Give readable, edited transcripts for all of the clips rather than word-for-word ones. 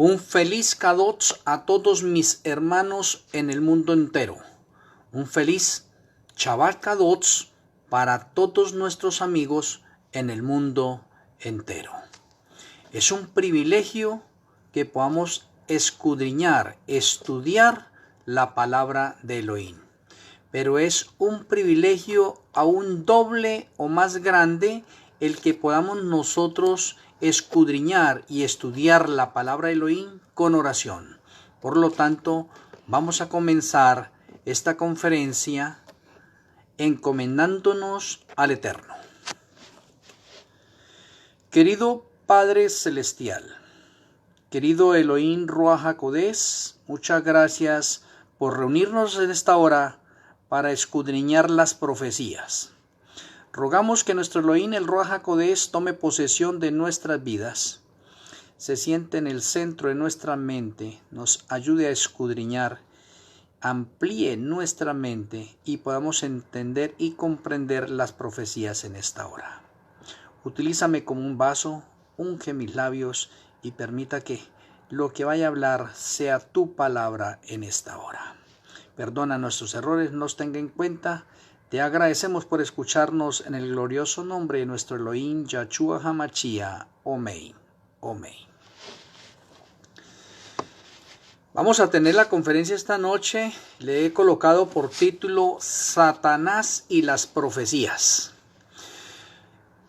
Un feliz Kadosh a todos mis hermanos en el mundo entero. Un feliz Shabbat Kadosh para todos nuestros amigos en el mundo entero. Es un privilegio que podamos escudriñar, estudiar la palabra de Elohim. Pero es un privilegio aún doble o más grande el que podamos nosotros escudriñar y estudiar la palabra de Elohim con oración. Por lo tanto, vamos a comenzar esta conferencia encomendándonos al Eterno. Querido Padre Celestial, querido Elohim Ruach HaKodesh, muchas gracias por reunirnos en esta hora para escudriñar las profecías. Rogamos que nuestro Elohim, el Ruach HaKodesh, tome posesión de nuestras vidas, se siente en el centro de nuestra mente, nos ayude a escudriñar, amplíe nuestra mente y podamos entender y comprender las profecías en esta hora. Utilízame como un vaso, unge mis labios y permita que lo que vaya a hablar sea tu palabra en esta hora. Perdona nuestros errores, nos tenga en cuenta. Te agradecemos por escucharnos en el glorioso nombre de nuestro Elohim, Yahshua HaMashiach. Amén. Amén. Vamos a tener la conferencia esta noche. Le he colocado por título Satanás y las profecías.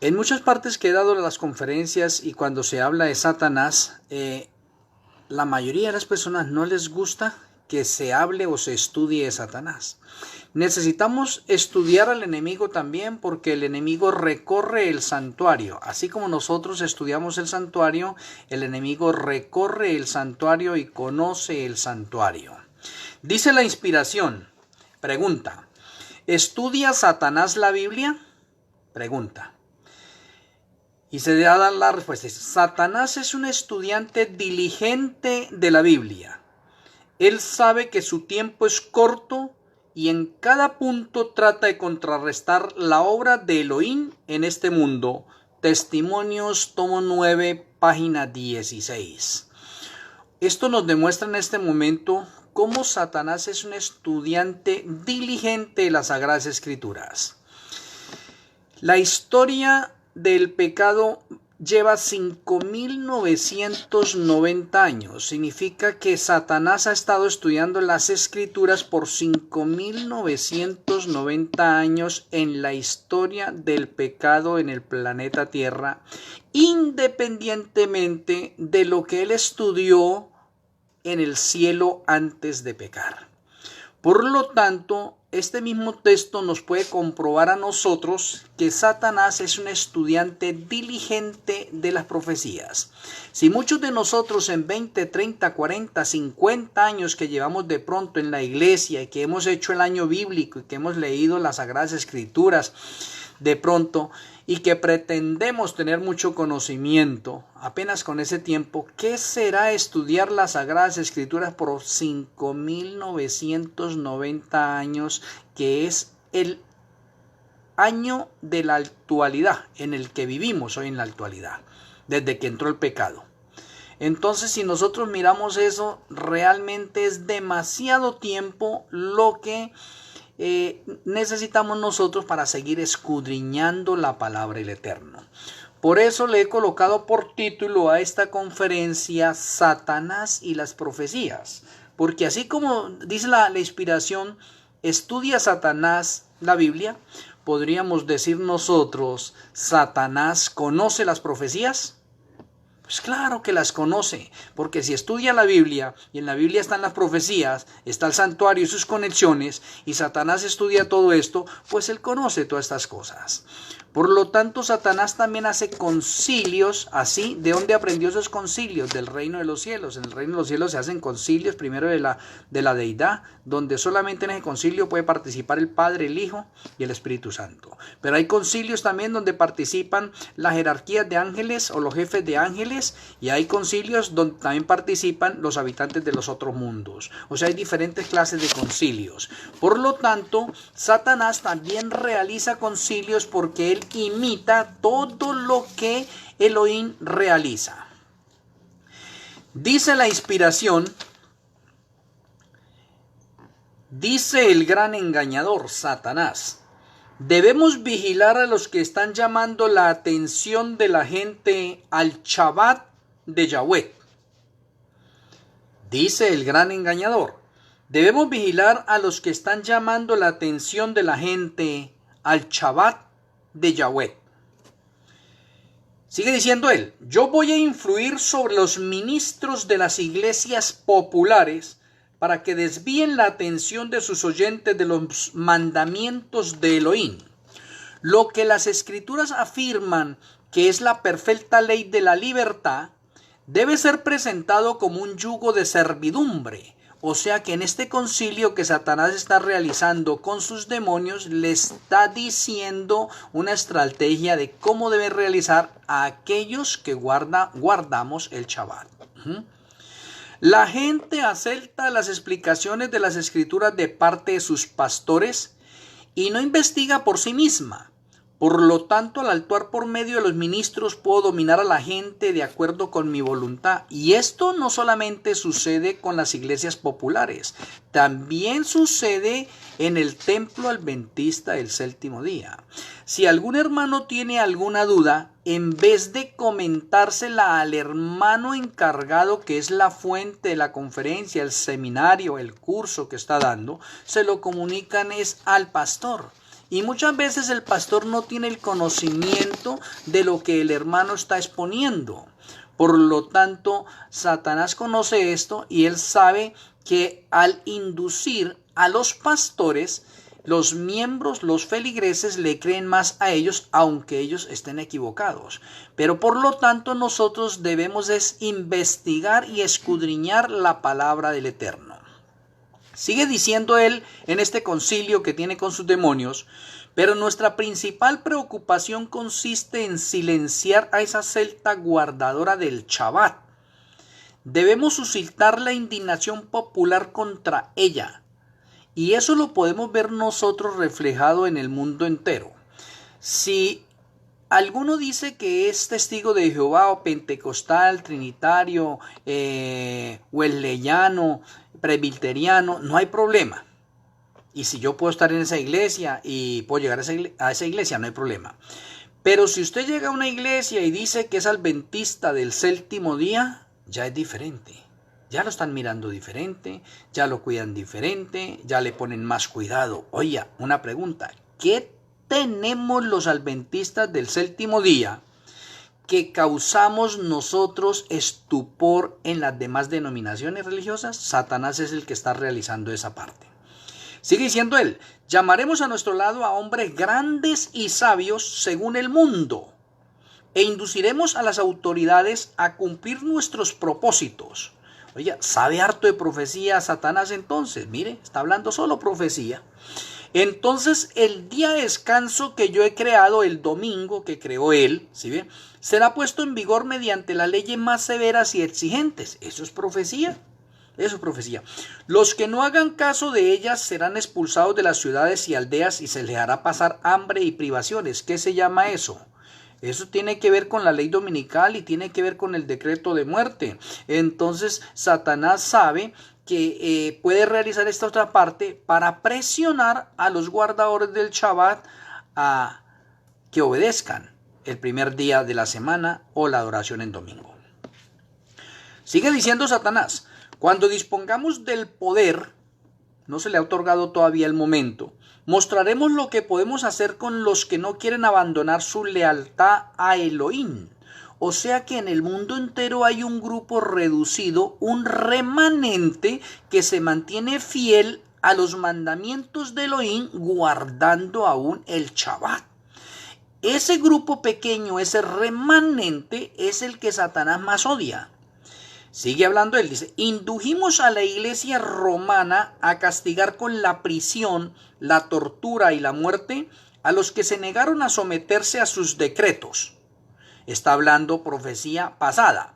En muchas partes que he dado las conferencias y cuando se habla de Satanás, la mayoría de las personas no les gusta que se hable o se estudie de Satanás. Necesitamos estudiar al enemigo también porque el enemigo recorre el santuario. Así como nosotros estudiamos el santuario, el enemigo recorre el santuario y conoce el santuario. Dice la inspiración, pregunta, ¿estudia Satanás la Biblia? Pregunta. Y se da la respuesta, Satanás es un estudiante diligente de la Biblia. Él sabe que su tiempo es corto y en cada punto trata de contrarrestar la obra de Elohim en este mundo. Testimonios, tomo 9, página 16. Esto nos demuestra en este momento cómo Satanás es un estudiante diligente de las Sagradas Escrituras. La historia del pecado lleva 5.990 años. Significa que Satanás ha estado estudiando las Escrituras por 5.990 años en la historia del pecado en el planeta Tierra, independientemente de lo que él estudió en el cielo antes de pecar. Por lo tanto, este mismo texto nos puede comprobar a nosotros que Satanás es un estudiante diligente de las profecías. Si muchos de nosotros en 20, 30, 40, 50 años que llevamos de pronto en la iglesia y que hemos hecho el año bíblico y que hemos leído las Sagradas Escrituras de pronto y que pretendemos tener mucho conocimiento apenas con ese tiempo, ¿qué será estudiar las Sagradas Escrituras por 5.990 años, que es el año de la actualidad en el que vivimos hoy en la actualidad, desde que entró el pecado? Entonces, si nosotros miramos eso, realmente es demasiado tiempo lo que necesitamos nosotros para seguir escudriñando la palabra del Eterno. Por eso le he colocado por título a esta conferencia Satanás y las profecías, porque así como dice la inspiración, estudia Satanás la Biblia, podríamos decir nosotros, ¿Satanás conoce las profecías? Pues claro que las conoce, porque si estudia la Biblia, y en la Biblia están las profecías, está el santuario y sus conexiones, y Satanás estudia todo esto, pues él conoce todas estas cosas. Por lo tanto, Satanás también hace concilios, así, ¿de dónde aprendió esos concilios? Del reino de los cielos. En el reino de los cielos se hacen concilios, primero de la deidad, donde solamente en ese concilio puede participar el Padre, el Hijo y el Espíritu Santo. Pero hay concilios también donde participan las jerarquías de ángeles o los jefes de ángeles, y hay concilios donde también participan los habitantes de los otros mundos. O sea, hay diferentes clases de concilios. Por lo tanto, Satanás también realiza concilios porque él imita todo lo que Elohim realiza. Dice la inspiración, dice el gran engañador, Satanás: debemos vigilar a los que están llamando la atención de la gente al Shabbat de Yahweh. Dice el gran engañador: debemos vigilar a los que están llamando la atención de la gente al Shabbat de Yahweh. Sigue diciendo él: yo voy a influir sobre los ministros de las iglesias populares para que desvíen la atención de sus oyentes de los mandamientos de Elohim. Lo que las escrituras afirman que es la perfecta ley de la libertad debe ser presentado como un yugo de servidumbre. O sea que en este concilio que Satanás está realizando con sus demonios, le está diciendo una estrategia de cómo debe realizar a aquellos que guardamos el Shabbat. La gente acepta las explicaciones de las escrituras de parte de sus pastores y no investiga por sí misma. Por lo tanto, al actuar por medio de los ministros, puedo dominar a la gente de acuerdo con mi voluntad. Y esto no solamente sucede con las iglesias populares, también sucede en el templo adventista del séptimo día. Si algún hermano tiene alguna duda, en vez de comentársela al hermano encargado, que es la fuente de la conferencia, el seminario, el curso que está dando, se lo comunican es al pastor. Y muchas veces el pastor no tiene el conocimiento de lo que el hermano está exponiendo. Por lo tanto, Satanás conoce esto y él sabe que al inducir a los pastores, los miembros, los feligreses le creen más a ellos, aunque ellos estén equivocados. Pero por lo tanto nosotros debemos investigar y escudriñar la palabra del Eterno. Sigue diciendo él en este concilio que tiene con sus demonios: pero nuestra principal preocupación consiste en silenciar a esa secta guardadora del Shabbat. Debemos suscitar la indignación popular contra ella. Y eso lo podemos ver nosotros reflejado en el mundo entero. Si alguno dice que es testigo de Jehová o pentecostal, trinitario, wesleyano, presbiteriano, no hay problema. Y si yo puedo estar en esa iglesia y puedo llegar a esa iglesia, no hay problema. Pero si usted llega a una iglesia y dice que es adventista del séptimo día, ya es diferente. Ya lo están mirando diferente, ya lo cuidan diferente, ya le ponen más cuidado. Oye, una pregunta: ¿qué tenemos los adventistas del séptimo día que causamos nosotros estupor en las demás denominaciones religiosas? Satanás es el que está realizando esa parte. Sigue diciendo él: llamaremos a nuestro lado a hombres grandes y sabios según el mundo, e induciremos a las autoridades a cumplir nuestros propósitos. Oye, ¿sabe harto de profecía Satanás entonces? Mire, está hablando solo profecía. Entonces el día de descanso que yo he creado, el domingo que creó él, ¿sí ve?, será puesto en vigor mediante las leyes más severas y exigentes. Eso es profecía. Eso es profecía. Los que no hagan caso de ellas serán expulsados de las ciudades y aldeas y se les hará pasar hambre y privaciones. ¿Qué se llama eso? Eso tiene que ver con la ley dominical y tiene que ver con el decreto de muerte. Entonces Satanás sabe que puede realizar esta otra parte para presionar a los guardadores del Shabbat a que obedezcan el primer día de la semana o la adoración en domingo. Sigue diciendo Satanás: cuando dispongamos del poder, no se le ha otorgado todavía el momento, mostraremos lo que podemos hacer con los que no quieren abandonar su lealtad a Elohim. O sea que en el mundo entero hay un grupo reducido, un remanente que se mantiene fiel a los mandamientos de Elohim, guardando aún el Shabbat. Ese grupo pequeño, ese remanente, es el que Satanás más odia. Sigue hablando él, dice: indujimos a la iglesia romana a castigar con la prisión, la tortura y la muerte a los que se negaron a someterse a sus decretos. Está hablando profecía pasada.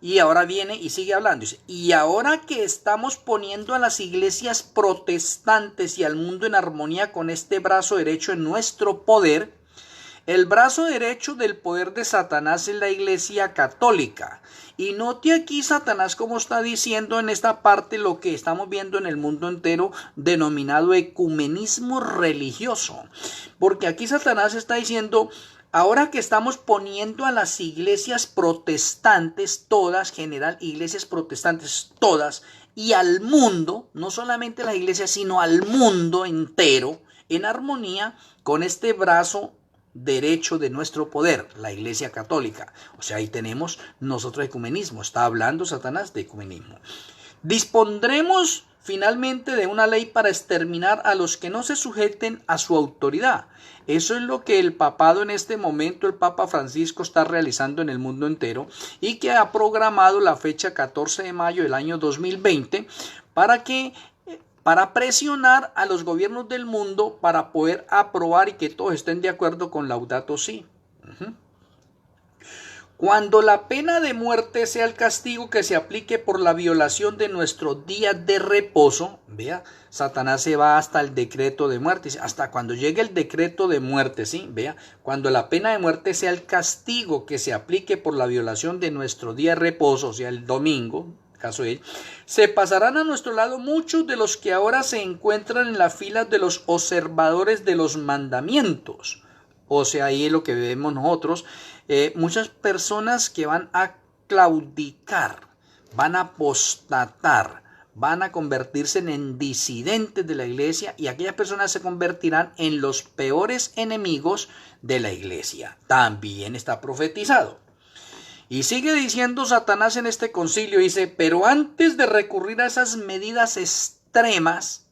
Y ahora viene y sigue hablando. Dice: y ahora que estamos poniendo a las iglesias protestantes y al mundo en armonía con este brazo derecho en nuestro poder, El brazo derecho del poder de Satanás es la Iglesia Católica. Y note aquí Satanás como está diciendo en esta parte lo que estamos viendo en el mundo entero denominado ecumenismo religioso. Porque aquí Satanás está diciendo, ahora que estamos poniendo a las iglesias protestantes, todas, general, iglesias protestantes, todas, y al mundo, no solamente las iglesias, sino al mundo entero, en armonía con este brazo derecho de nuestro poder, la Iglesia Católica. O sea, ahí tenemos nosotros ecumenismo. Está hablando Satanás de ecumenismo. Dispondremos finalmente de una ley para exterminar a los que no se sujeten a su autoridad. Eso es lo que el papado en este momento, el Papa Francisco, está realizando en el mundo entero y que ha programado la fecha 14 de mayo del año 2020 para presionar a los gobiernos del mundo para poder aprobar y que todos estén de acuerdo con Laudato Si. Cuando la pena de muerte sea el castigo que se aplique por la violación de nuestro día de reposo, vea, Satanás se va hasta el decreto de muerte, hasta cuando llegue el decreto de muerte, ¿sí? Vea, cuando la pena de muerte sea el castigo que se aplique por la violación de nuestro día de reposo, o sea, el domingo, caso de él, se pasarán a nuestro lado muchos de los que ahora se encuentran en las filas de los observadores de los mandamientos. O sea, ahí es lo que vemos nosotros, muchas personas que van a claudicar, van a apostatar, van a convertirse en disidentes de la iglesia y aquellas personas se convertirán en los peores enemigos de la iglesia. También está profetizado. Y sigue diciendo Satanás en este concilio, dice, pero antes de recurrir a esas medidas extremas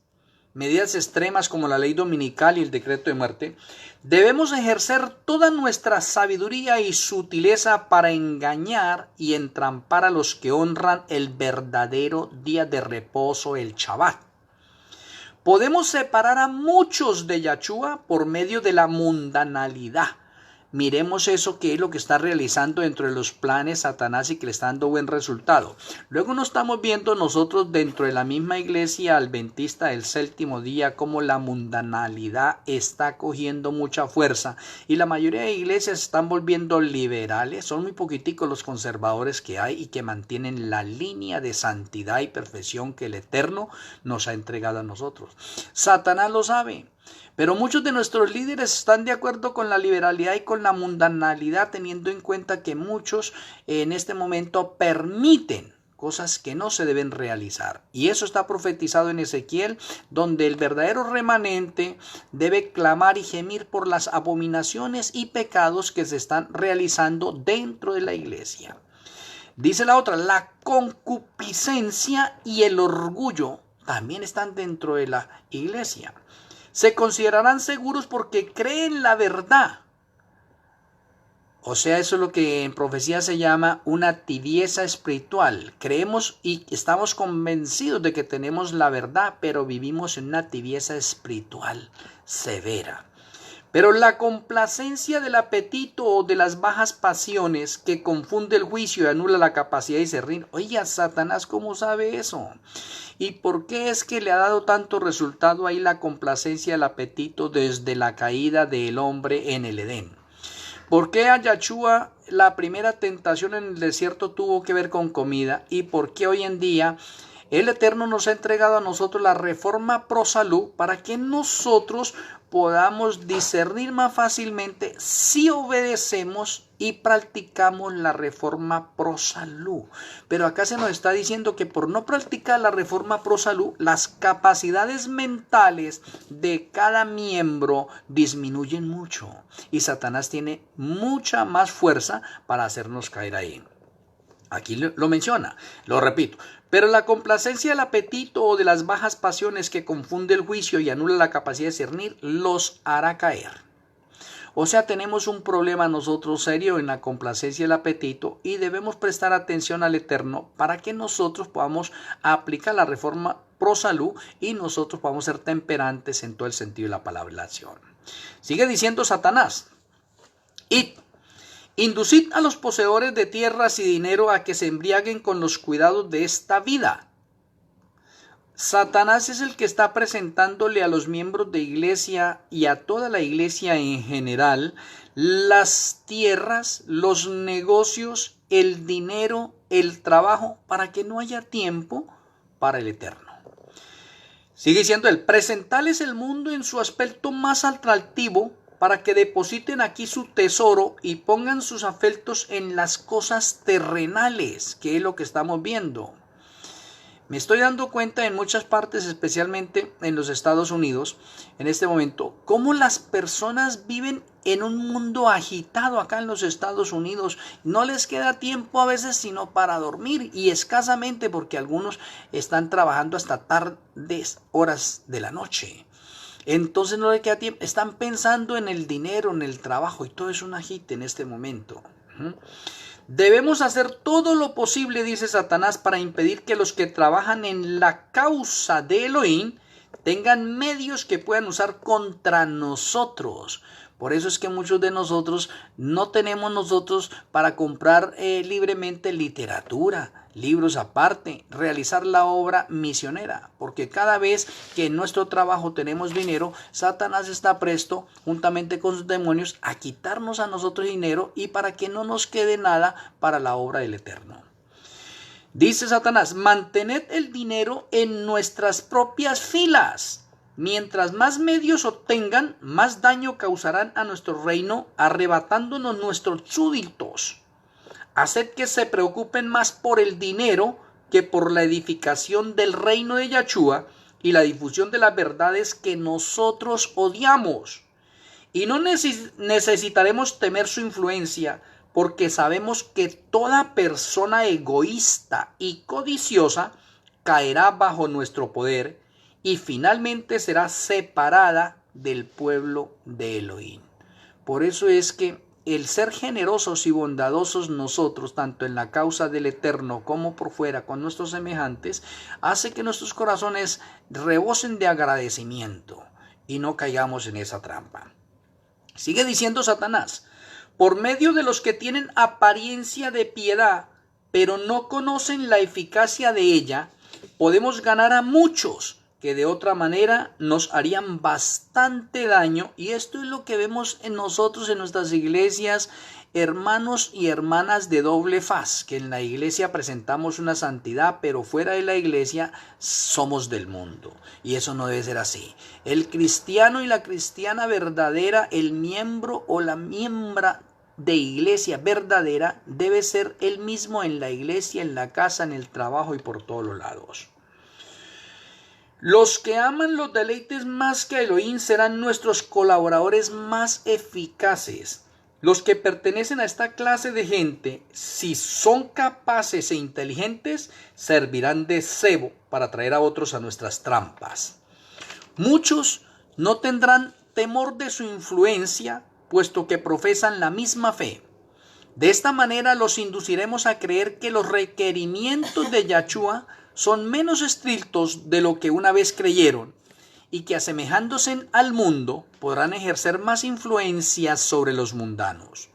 como la ley dominical y el decreto de muerte, debemos ejercer toda nuestra sabiduría y sutileza para engañar y entrampar a los que honran el verdadero día de reposo, el Shabbat. Podemos separar a muchos de Yahshua por medio de la mundanalidad. Miremos eso que es lo que está realizando dentro de los planes Satanás y que le está dando buen resultado. Luego no estamos viendo nosotros dentro de la misma iglesia adventista del séptimo día cómo la mundanalidad está cogiendo mucha fuerza y la mayoría de iglesias se están volviendo liberales. Son muy poquiticos los conservadores que hay y que mantienen la línea de santidad y perfección que el Eterno nos ha entregado a nosotros. Satanás lo sabe. Pero muchos de nuestros líderes están de acuerdo con la liberalidad y con la mundanalidad, teniendo en cuenta que muchos en este momento permiten cosas que no se deben realizar. Y eso está profetizado en Ezequiel, donde el verdadero remanente debe clamar y gemir por las abominaciones y pecados que se están realizando dentro de la iglesia. Dice la otra, la concupiscencia y el orgullo también están dentro de la iglesia. Se considerarán seguros porque creen la verdad. O sea, eso es lo que en profecía se llama una tibieza espiritual. Creemos y estamos convencidos de que tenemos la verdad, pero vivimos en una tibieza espiritual severa. Pero la complacencia del apetito o de las bajas pasiones que confunde el juicio y anula la capacidad de discernir. Oiga, Satanás, ¿cómo sabe eso? ¿Y por qué es que le ha dado tanto resultado ahí la complacencia del apetito desde la caída del hombre en el Edén? ¿Por qué a Yahshua la primera tentación en el desierto tuvo que ver con comida? ¿Y por qué hoy en día el Eterno nos ha entregado a nosotros la reforma pro salud para que nosotros podamos discernir más fácilmente si obedecemos y practicamos la reforma pro salud? Pero acá se nos está diciendo que por no practicar la reforma pro salud, las capacidades mentales de cada miembro disminuyen mucho y Satanás tiene mucha más fuerza para hacernos caer ahí. Aquí lo menciona, lo repito. Pero la complacencia del apetito o de las bajas pasiones que confunde el juicio y anula la capacidad de discernir, los hará caer. O sea, tenemos un problema nosotros serio en la complacencia del apetito y debemos prestar atención al Eterno para que nosotros podamos aplicar la reforma pro salud y nosotros podamos ser temperantes en todo el sentido de la palabra y la acción. Sigue diciendo Satanás, inducid a los poseedores de tierras y dinero a que se embriaguen con los cuidados de esta vida. Satanás es el que está presentándole a los miembros de iglesia y a toda la iglesia en general las tierras, los negocios, el dinero, el trabajo, para que no haya tiempo para el eterno. Sigue diciendo él, presentarles el mundo en su aspecto más atractivo para que depositen aquí su tesoro y pongan sus afectos en las cosas terrenales, que es lo que estamos viendo. Me estoy dando cuenta en muchas partes, especialmente en los Estados Unidos, en este momento, cómo las personas viven en un mundo agitado acá en los Estados Unidos. No les queda tiempo a veces sino para dormir, y escasamente porque algunos están trabajando hasta tardes horas de la noche. Entonces no les queda tiempo, están pensando en el dinero, en el trabajo, y todo es un agite en este momento. Debemos hacer todo lo posible, dice Satanás, para impedir que los que trabajan en la causa de Elohim tengan medios que puedan usar contra nosotros. Por eso es que muchos de nosotros no tenemos para comprar libremente literatura, libros aparte, realizar la obra misionera, porque cada vez que en nuestro trabajo tenemos dinero, Satanás está presto, juntamente con sus demonios, a quitarnos a nosotros dinero y para que no nos quede nada para la obra del Eterno. Dice Satanás, mantened el dinero en nuestras propias filas. Mientras más medios obtengan, más daño causarán a nuestro reino, arrebatándonos nuestros súbditos. Haced que se preocupen más por el dinero que por la edificación del reino de Yahshua y la difusión de las verdades que nosotros odiamos. Y no necesitaremos temer su influencia, porque sabemos que toda persona egoísta y codiciosa caerá bajo nuestro poder y finalmente será separada del pueblo de Elohim. Por eso es que el ser generosos y bondadosos nosotros, tanto en la causa del Eterno como por fuera con nuestros semejantes, hace que nuestros corazones rebosen de agradecimiento y no caigamos en esa trampa. Sigue diciendo Satanás, por medio de los que tienen apariencia de piedad, pero no conocen la eficacia de ella, podemos ganar a muchos que de otra manera nos harían bastante daño, y esto es lo que vemos en nosotros, en nuestras iglesias, hermanos y hermanas de doble faz, que en la iglesia presentamos una santidad, pero fuera de la iglesia somos del mundo, y eso no debe ser así. El cristiano y la cristiana verdadera, el miembro o la miembra de iglesia verdadera, debe ser el mismo en la iglesia, en la casa, en el trabajo y por todos los lados. Los que aman los deleites más que a Elohim serán nuestros colaboradores más eficaces. Los que pertenecen a esta clase de gente, si son capaces e inteligentes, servirán de cebo para traer a otros a nuestras trampas. Muchos no tendrán temor de su influencia, puesto que profesan la misma fe. De esta manera los induciremos a creer que los requerimientos de Yahshua son menos estrictos de lo que una vez creyeron, y que asemejándose al mundo podrán ejercer más influencia sobre los mundanos.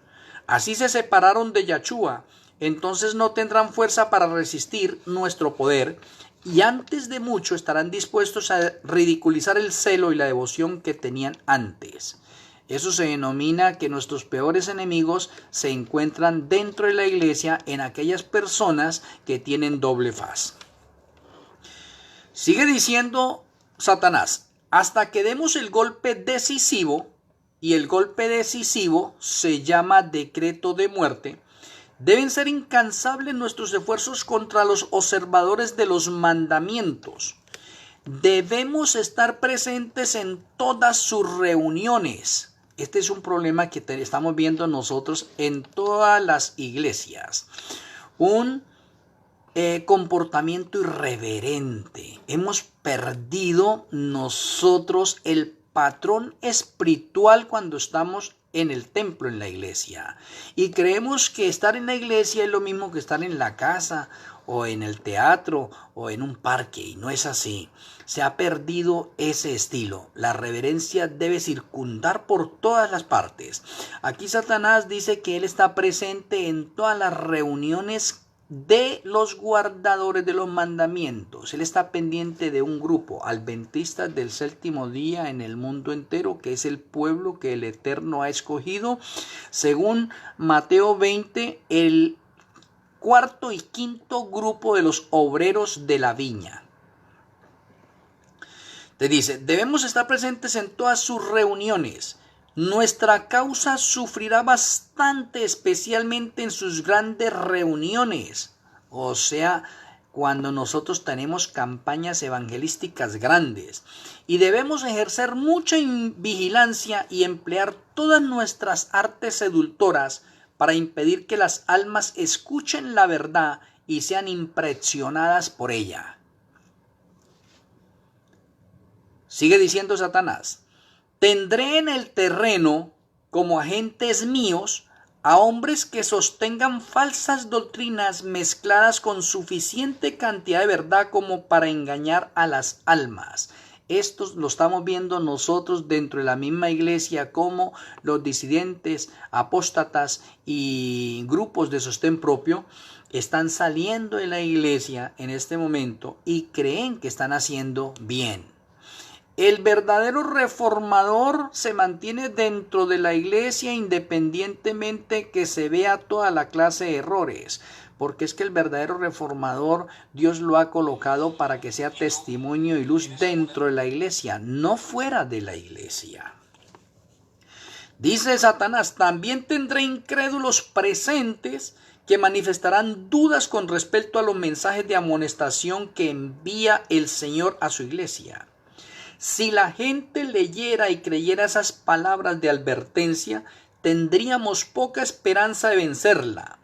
Así se separaron de Yahshua, entonces no tendrán fuerza para resistir nuestro poder, y antes de mucho estarán dispuestos a ridiculizar el celo y la devoción que tenían antes. Eso se denomina que nuestros peores enemigos se encuentran dentro de la iglesia, en aquellas personas que tienen doble faz. Sigue diciendo Satanás, hasta que demos el golpe decisivo, y el golpe decisivo se llama decreto de muerte, deben ser incansables nuestros esfuerzos contra los observadores de los mandamientos. Debemos estar presentes en todas sus reuniones. Este es un problema que estamos viendo nosotros en todas las iglesias. Un comportamiento irreverente. Hemos perdido nosotros el patrón espiritual cuando estamos en el templo, en la iglesia, y creemos que estar en la iglesia es lo mismo que estar en la casa o en el teatro o en un parque, y no es así. Se ha perdido ese estilo. La reverencia debe circundar por todas las partes. Aquí Satanás dice que él está presente en todas las reuniones de los guardadores de los mandamientos. Él está pendiente de un grupo, adventistas del séptimo día en el mundo entero, que es el pueblo que el Eterno ha escogido. Según Mateo 20, el cuarto y quinto grupo de los obreros de la viña. Te dice, debemos estar presentes en todas sus reuniones. Nuestra causa sufrirá bastante, especialmente en sus grandes reuniones. O sea, cuando nosotros tenemos campañas evangelísticas grandes. Y debemos ejercer mucha vigilancia y emplear todas nuestras artes seductoras para impedir que las almas escuchen la verdad y sean impresionadas por ella. Sigue diciendo Satanás, tendré en el terreno como agentes míos a hombres que sostengan falsas doctrinas mezcladas con suficiente cantidad de verdad como para engañar a las almas. Esto lo estamos viendo nosotros dentro de la misma iglesia, como los disidentes, apóstatas y grupos de sostén propio están saliendo de la iglesia en este momento y creen que están haciendo bien. El verdadero reformador se mantiene dentro de la iglesia independientemente que se vea toda la clase de errores, porque es que el verdadero reformador Dios lo ha colocado para que sea testimonio y luz dentro de la iglesia, no fuera de la iglesia. Dice Satanás, también tendré incrédulos presentes que manifestarán dudas con respecto a los mensajes de amonestación que envía el Señor a su iglesia. Si la gente leyera y creyera esas palabras de advertencia, tendríamos poca esperanza de vencerla.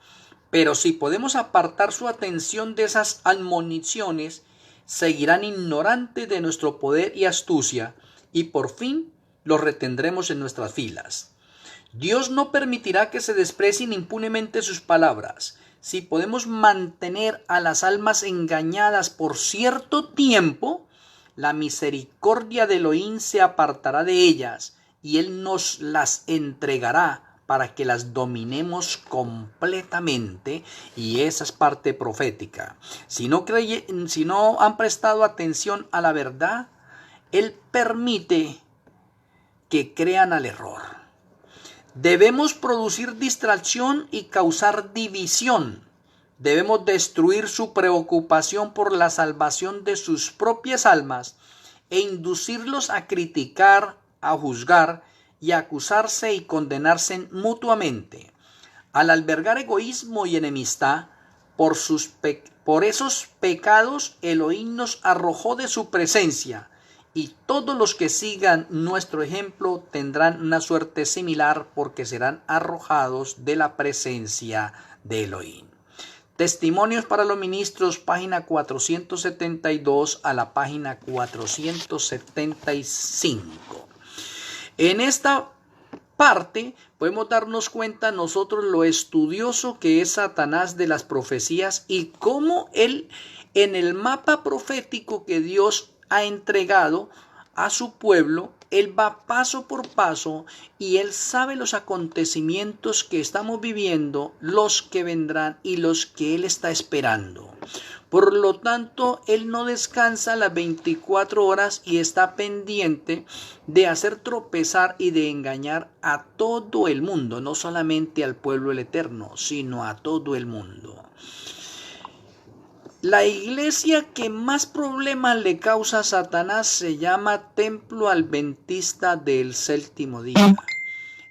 Pero si podemos apartar su atención de esas admoniciones, seguirán ignorantes de nuestro poder y astucia, y por fin los retendremos en nuestras filas. Dios no permitirá que se desprecien impunemente sus palabras. Si podemos mantener a las almas engañadas por cierto tiempo, la misericordia de Elohim se apartará de ellas y Él nos las entregará para que las dominemos completamente, y esa es parte profética. Si no han prestado atención a la verdad, Él permite que crean al error. Debemos producir distracción y causar división. Debemos destruir su preocupación por la salvación de sus propias almas e inducirlos a criticar, a juzgar y a acusarse y condenarse mutuamente. Al albergar egoísmo y enemistad, por esos pecados Elohim nos arrojó de su presencia, y todos los que sigan nuestro ejemplo tendrán una suerte similar porque serán arrojados de la presencia de Elohim. Testimonios para los ministros, página 472 a la página 475. En esta parte podemos darnos cuenta nosotros lo estudioso que es Satanás de las profecías y cómo él en el mapa profético que Dios ha entregado a su pueblo, Él va paso por paso y Él sabe los acontecimientos que estamos viviendo, los que vendrán y los que Él está esperando. Por lo tanto, Él no descansa las 24 horas y está pendiente de hacer tropezar y de engañar a todo el mundo, no solamente al pueblo del Eterno, sino a todo el mundo. La iglesia que más problemas le causa a Satanás se llama Templo Adventista del Séptimo Día.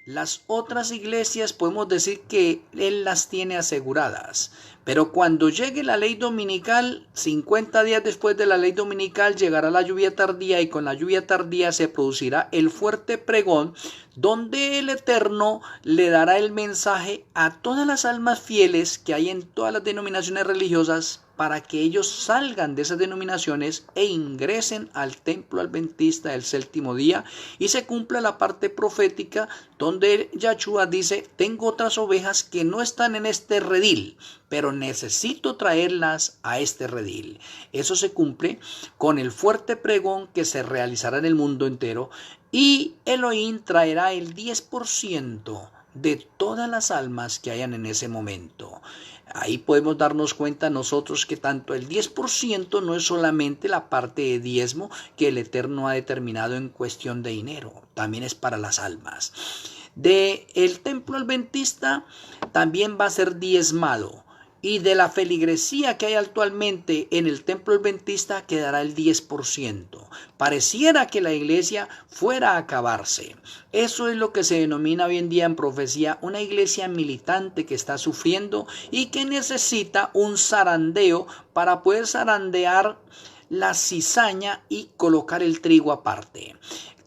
Las otras iglesias podemos decir que él las tiene aseguradas, pero cuando llegue la ley dominical, 50 días después de la ley dominical llegará la lluvia tardía, y con la lluvia tardía se producirá el fuerte pregón, donde el Eterno le dará el mensaje a todas las almas fieles que hay en todas las denominaciones religiosas, para que ellos salgan de esas denominaciones e ingresen al templo adventista del séptimo día, y se cumpla la parte profética donde Yahshua dice: tengo otras ovejas que no están en este redil, pero necesito traerlas a este redil. Eso se cumple con el fuerte pregón que se realizará en el mundo entero, y Elohim traerá el 10% de todas las almas que hayan en ese momento. Ahí podemos darnos cuenta nosotros que tanto el 10% no es solamente la parte de diezmo que el Eterno ha determinado en cuestión de dinero, también es para las almas. El templo adventista también va a ser diezmado. Y de la feligresía que hay actualmente en el templo adventista quedará el 10%. Pareciera que la iglesia fuera a acabarse. Eso es lo que se denomina hoy en día en profecía una iglesia militante que está sufriendo y que necesita un zarandeo para poder zarandear la cizaña y colocar el trigo aparte.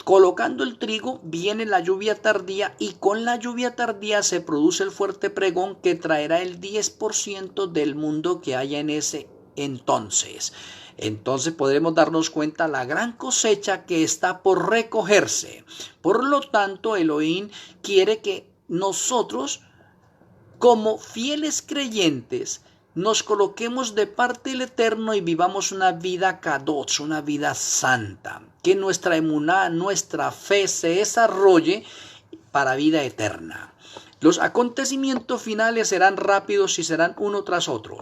Colocando el trigo viene la lluvia tardía y con la lluvia tardía se produce el fuerte pregón que traerá el 10% del mundo que haya en ese entonces. Entonces podremos darnos cuenta la gran cosecha que está por recogerse. Por lo tanto, Elohim quiere que nosotros, como fieles creyentes, nos coloquemos de parte del Eterno y vivamos una vida kadosh, una vida santa. Que nuestra emuná, nuestra fe se desarrolle para vida eterna. Los acontecimientos finales serán rápidos y serán uno tras otro.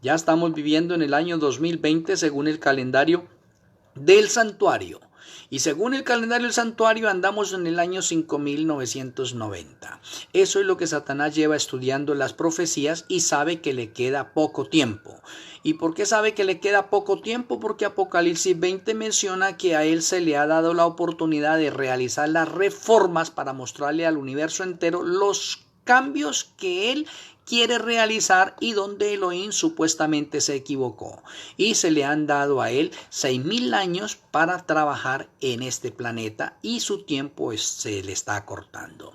Ya estamos viviendo en el año 2020 según el calendario del santuario. Y según el calendario del santuario andamos en el año 5990. Eso es lo que Satanás lleva estudiando las profecías y sabe que le queda poco tiempo. ¿Y por qué sabe que le queda poco tiempo? Porque Apocalipsis 20 menciona que a él se le ha dado la oportunidad de realizar las reformas para mostrarle al universo entero los cambios que él quiere realizar y donde Elohim supuestamente se equivocó. Y se le han dado a él 6.000 años para trabajar en este planeta y su tiempo se le está acortando.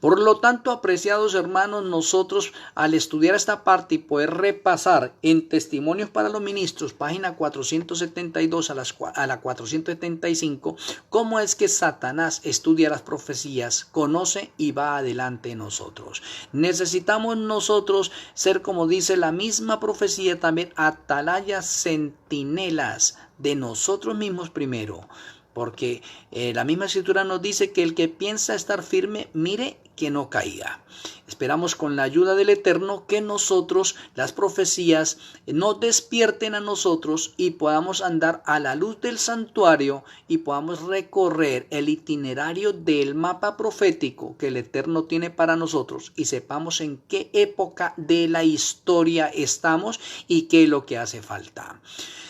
Por lo tanto, apreciados hermanos, nosotros al estudiar esta parte y poder repasar en Testimonios para los Ministros, página 472 a la 475, cómo es que Satanás estudia las profecías, conoce y va adelante en nosotros. Necesitamos nosotros ser, como dice la misma profecía también, atalayas, centinelas de nosotros mismos primero. Porque la misma escritura nos dice que el que piensa estar firme, mire que no caiga. Esperamos con la ayuda del Eterno que nosotros, las profecías, nos despierten a nosotros y podamos andar a la luz del santuario y podamos recorrer el itinerario del mapa profético que el Eterno tiene para nosotros y sepamos en qué época de la historia estamos y qué es lo que hace falta.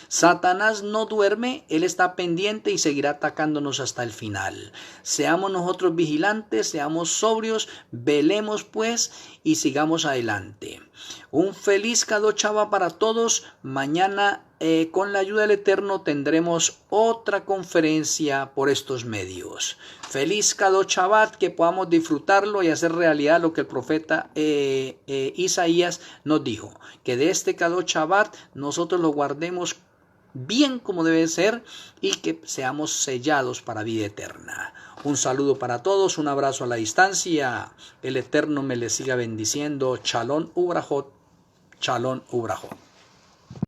Satanás no duerme, él está pendiente y seguirá atacándonos hasta el final. Seamos nosotros vigilantes, seamos sobrios, velemos pues y sigamos adelante. Un feliz Kadosh Shabbat para todos. Mañana con la ayuda del Eterno tendremos otra conferencia por estos medios. Feliz Kadosh Shabbat, que podamos disfrutarlo y hacer realidad lo que el profeta Isaías nos dijo. Que de este Kadosh Shabbat nosotros lo guardemos bien como debe ser y que seamos sellados para vida eterna. Un saludo para todos, un abrazo a la distancia. El Eterno me les siga bendiciendo. Shalom Ubrajot. Shalom Ubrajot.